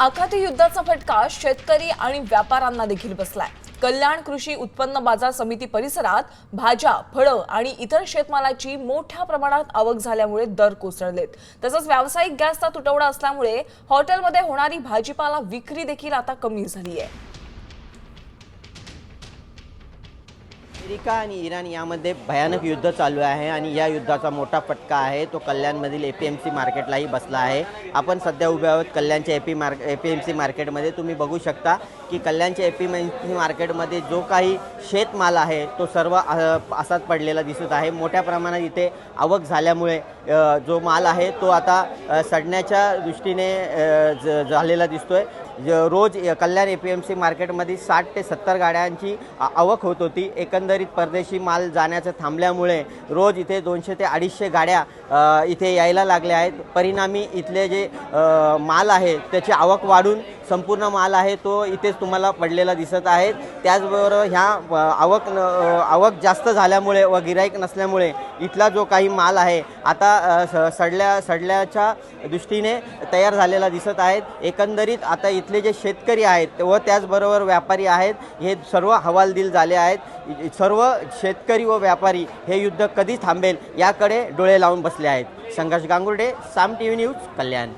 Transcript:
आखाती युद्धाचा फटका शेतकरी आणि व्यापाऱ्यांना देखील बसलाय। कल्याण कृषी उत्पन्न बाजार समिती परिसरात भाज्या, फळं आणि इतर शेतमालाची मोठ्या प्रमाणात आवक झाल्यामुळे दर कोसळलेत। तसंच व्यावसायिक गॅसचा तुटवडा असल्यामुळे हॉटेलमध्ये होणारी भाजीपाला विक्री देखील आता कमी झाली आहे। अमेरिका आणि इराण यामध्ये भयानक युद्ध चालू आहे आणि या युद्धाचा मोठा फटका आहे तो कल्याणमधील एपीएमसी मार्केटलाही बसला आहे। आपण सध्या उभे आहोत कल्याणच्या एपीएमसी मार्केटमध्ये। तुम्ही बघू शकता की कल्याणच्या एपीएमसी मार्केटमध्ये जो काही शेतमाल आहे तो सर्व असाच पडलेला दिसत आहे। मोठ्या प्रमाणात इथे आवक झाल्यामुळे जो माल आहे तो आता सडण्याच्या दृष्टीने झालेला दिसतोय। रोज कल्याण एपीएमसी मार्केटमध्ये 60 ते 70 गाड्यांची आवक होत होती। एकंदरीत परदेशी माल जाण्याचं थांबल्यामुळे रोज इथे 200 ते 250 गाड्या इथे यायला लागल्या आहेत। परिणामी इथले जे माल आहे त्याची आवक वाढून संपूर्ण माल आहे तो इथेच तुम्हाला पडलेला दिसत आहे। त्याचबरोबर ह्या आवक जास्त झाल्यामुळे व गिराईक नसल्यामुळे इथला जो काही माल आहे आता सडल्याच्या दृष्टीने तयार झालेला दिसत आहे। एकंदरीत आता इथले जे शेतकरी आहेत व त्याचबरोबर व्यापारी आहेत हे सर्व हवालदिल झाले आहेत। सर्व शेतकरी व व्यापारी हे युद्ध कधी थांबेल याकडे डोळे लावून बसले आहेत। संघर्ष गांगुर्डे, साम टीव्ही न्यूज, कल्याण।